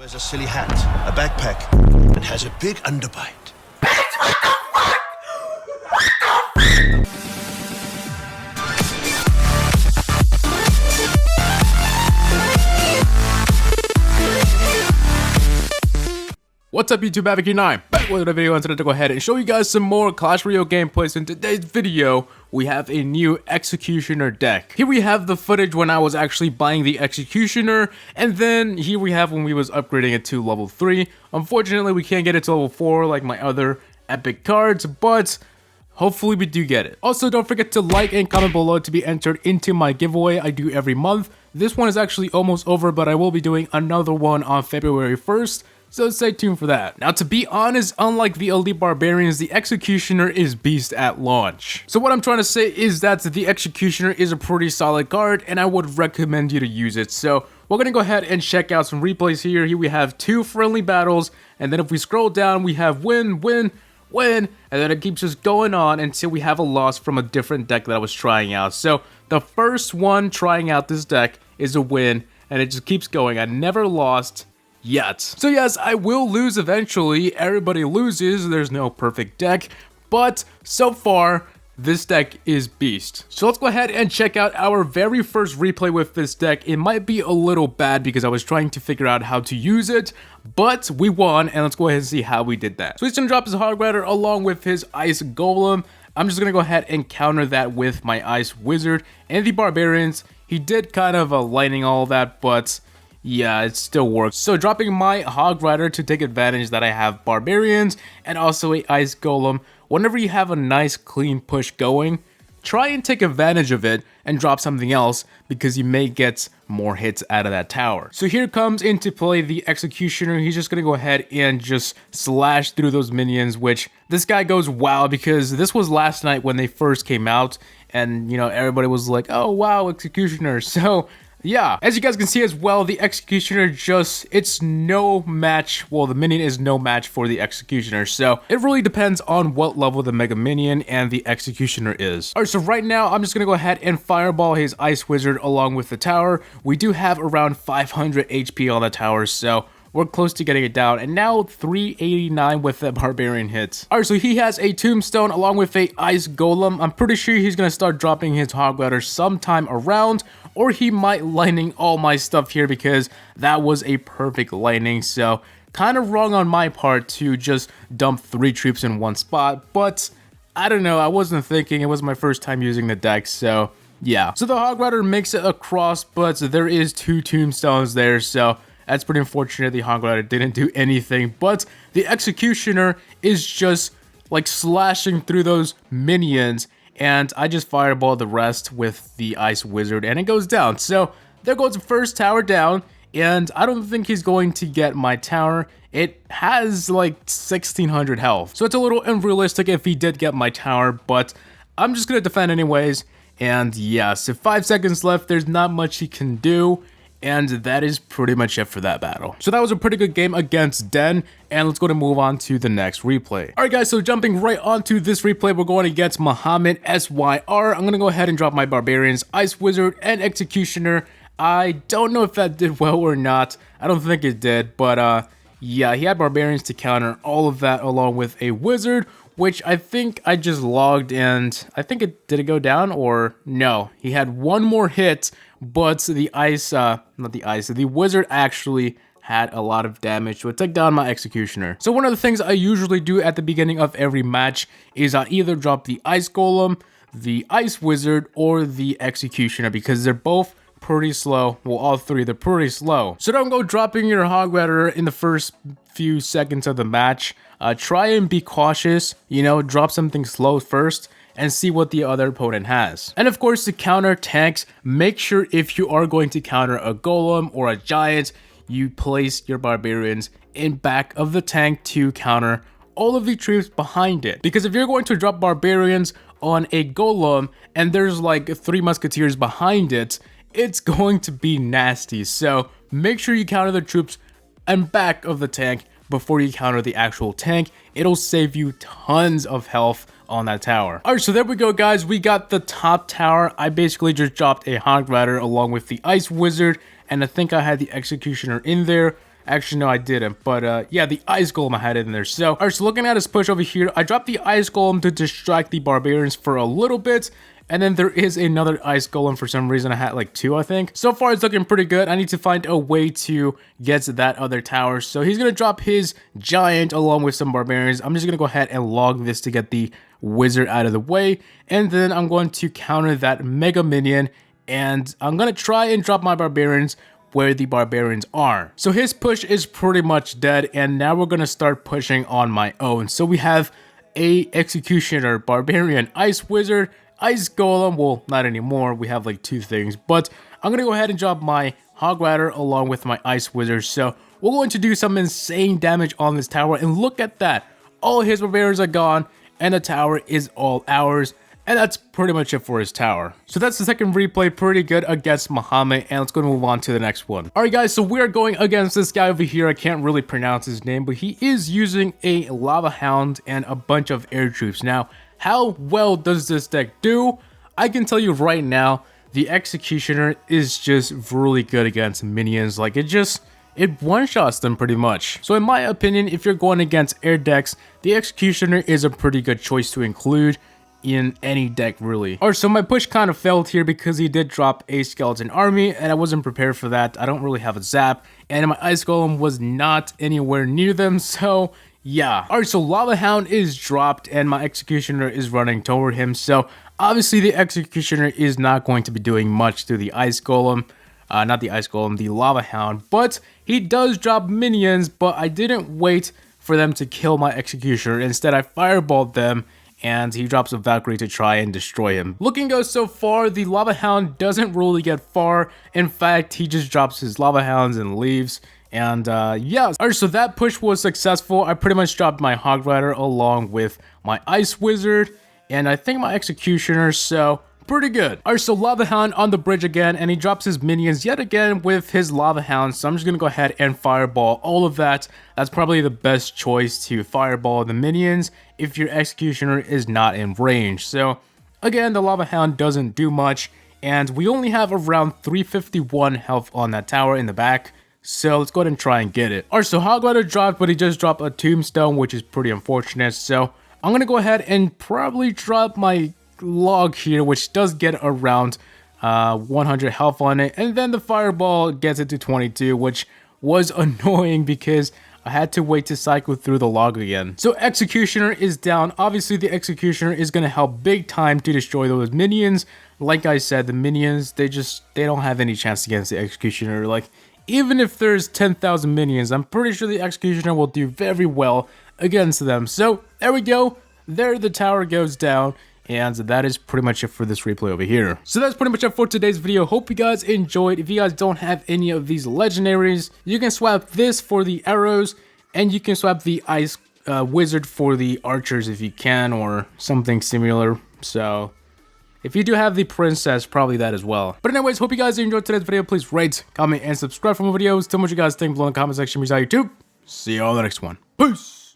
Wears a silly hat, a backpack, and has a big underbite. What's up YouTube, Havoc here 9, back with a video, and today to go ahead and show you guys some more Clash Royale gameplays. In today's video, we have a new Executioner deck. Here we have the footage when I was actually buying the Executioner, and then here we have when we was upgrading it to level 3. Unfortunately, we can't get it to level 4 like my other epic cards, but hopefully we do get it. Also, don't forget to like and comment below to be entered into my giveaway I do every month. This one is actually almost over, but I will be doing another one on February 1st. So stay tuned for that. Now, to be honest, unlike the elite Barbarians, the Executioner is beast at launch. So what I'm trying to say is that the Executioner is a pretty solid card, and I would recommend you to use it. So we're gonna go ahead and check out some replays here. Here we have 2 friendly battles, and then if we scroll down, we have win, win, win, and then it keeps just going on until we have a loss from a different deck that I was trying out. So the first one trying out this deck is a win, and it just keeps going. I never lost yet. So yes, I will lose eventually. Everybody loses. There's no perfect deck, but so far this deck is beast. So let's go ahead and check out our very first replay with this deck. It might be a little bad because I was trying to figure out how to use it, but we won, and let's go ahead and see how we did that. So he's gonna drop his Hog Rider along with his Ice Golem. I'm just gonna go ahead and counter that with my Ice Wizard and the Barbarians. He did kind of lightning all that, but yeah, it still works. So dropping my Hog Rider to take advantage that I have Barbarians and also a Ice Golem. Whenever you have a nice clean push going, try and take advantage of it and drop something else because you may get more hits out of that tower. So here comes into play the Executioner. He's just gonna go ahead and just slash through those minions, which this guy goes wow, because this was last night when they first came out, and you know, everybody was like, oh wow, Executioner. So yeah, as you guys can see as well, the Executioner it's no match. Well, the Minion is no match for the Executioner. So it really depends on what level the Mega Minion and the Executioner is. Alright, so right now, I'm just going to go ahead and fireball his Ice Wizard along with the tower. We do have around 500 HP on the tower, so we're close to getting it down, and now 389 with the Barbarian hits. Alright, so he has a Tombstone along with a Ice Golem. I'm pretty sure he's going to start dropping his Hog Rider sometime around, or he might lightning all my stuff here because that was a perfect lightning. So kind of wrong on my part to just dump 3 troops in one spot, but I don't know, I wasn't thinking. It was my first time using the deck, so yeah. So the Hog Rider makes it across, but there is 2 Tombstones there, so that's pretty unfortunate. The Hog Rider didn't do anything, but the Executioner is just like slashing through those minions, and I just fireball the rest with the Ice Wizard, and it goes down. So there goes the first tower down, and I don't think he's going to get my tower. It has like 1600 health, so it's a little unrealistic if he did get my tower, but I'm just gonna defend anyways. And yeah, so 5 seconds left. There's not much he can do, and that is pretty much it for that battle. So that was a pretty good game against Den, and let's go to move on to the next replay. Alright guys, so jumping right onto this replay, we're going against Muhammad SYR. I'm gonna go ahead and drop my Barbarians, Ice Wizard, and Executioner. I don't know if that did well or not. I don't think it did, but yeah, he had Barbarians to counter all of that along with a Wizard, which I think I just logged, and I think did it go down, or no? He had one more hit, but the the Wizard actually had a lot of damage, so it took down my Executioner. So one of the things I usually do at the beginning of every match is I either drop the Ice Golem, the Ice Wizard, or the Executioner, because they're both pretty slow. Well, all 3, they're pretty slow. So don't go dropping your Hog Rider in the first few seconds of the match. Try and be cautious, you know, drop something slow first and see what the other opponent has. And of course, to counter tanks, make sure if you are going to counter a Golem or a Giant, you place your Barbarians in back of the tank to counter all of the troops behind it. Because if you're going to drop Barbarians on a Golem and there's like 3 Musketeers behind it, it's going to be nasty. So make sure you counter the troops in back of the tank before you counter the actual tank. It'll save you tons of health on that tower. Alright, so there we go guys, we got the top tower. I basically just dropped a Hog Rider along with the Ice Wizard, and I think I had the Executioner in there. Actually, no, I didn't. But yeah, the Ice Golem I had in there. So, alright, so looking at his push over here, I dropped the Ice Golem to distract the Barbarians for a little bit. And then there is another Ice Golem for some reason. I had like 2, I think. So far, it's looking pretty good. I need to find a way to get to that other tower. So he's going to drop his Giant along with some Barbarians. I'm just going to go ahead and log this to get the Wizard out of the way. And then I'm going to counter that Mega Minion. And I'm going to try and drop my Barbarians where the Barbarians are. So his push is pretty much dead. And now we're going to start pushing on my own. So we have a Executioner, Barbarian, Ice Wizard, Ice Golem. Well, not anymore. We have like 2 things. But I'm going to go ahead and drop my Hog Rider along with my Ice Wizard. So we're going to do some insane damage on this tower. And look at that. All his Barbarians are gone. And the tower is all ours. And that's pretty much it for his tower. So that's the second replay, pretty good against Muhammad. And let's go and move on to the next one. Alright guys, so we are going against this guy over here. I can't really pronounce his name, but he is using a Lava Hound and a bunch of air troops. Now, how well does this deck do? I can tell you right now, the Executioner is just really good against minions. Like, it one-shots them pretty much. So in my opinion, if you're going against air decks, the Executioner is a pretty good choice to include in any deck, really. Alright, so my push kind of failed here because he did drop a Skeleton Army, and I wasn't prepared for that. I don't really have a Zap, and my Ice Golem was not anywhere near them, so yeah. Alright, so Lava Hound is dropped, and my Executioner is running toward him, so obviously the Executioner is not going to be doing much to the Ice Golem. Not the Ice Golem, the Lava Hound, but he does drop minions, but I didn't wait for them to kill my Executioner. Instead, I fireballed them, and he drops a Valkyrie to try and destroy him. Looking good so far, the Lava Hound doesn't really get far. In fact, he just drops his Lava Hounds and leaves. And yeah, alright, so that push was successful. I pretty much dropped my Hog Rider along with my Ice Wizard, and I think my Executioner, so pretty good. Alright, so Lava Hound on the bridge again, and he drops his minions yet again with his Lava Hound, so I'm just gonna go ahead and fireball all of that. That's probably the best choice, to fireball the minions if your Executioner is not in range. So again, the Lava Hound doesn't do much, and we only have around 351 health on that tower in the back. So let's go ahead and try and get it. Alright, so Hog Rider dropped, but he just dropped a Tombstone, which is pretty unfortunate. So I'm gonna go ahead and probably drop my log here, which does get around 100 health on it, and then the fireball gets it to 22, which was annoying because I had to wait to cycle through the log again. So Executioner is down. Obviously the Executioner is going to help big time to destroy those minions. Like I said, the minions, they don't have any chance against the Executioner. Like, even if there's 10,000 minions, I'm pretty sure the Executioner will do very well against them. So there we go. There the tower goes down. And that is pretty much it for this replay over here. So that's pretty much it for today's video. Hope you guys enjoyed. If you guys don't have any of these legendaries, you can swap this for the arrows, and you can swap the Ice Wizard for the archers if you can, or something similar. So if you do have the princess, probably that as well. But anyways, hope you guys enjoyed today's video. Please rate, comment, and subscribe for more videos. Tell me what you guys think below in the comment section. Peace out, YouTube. See you all in the next one. Peace.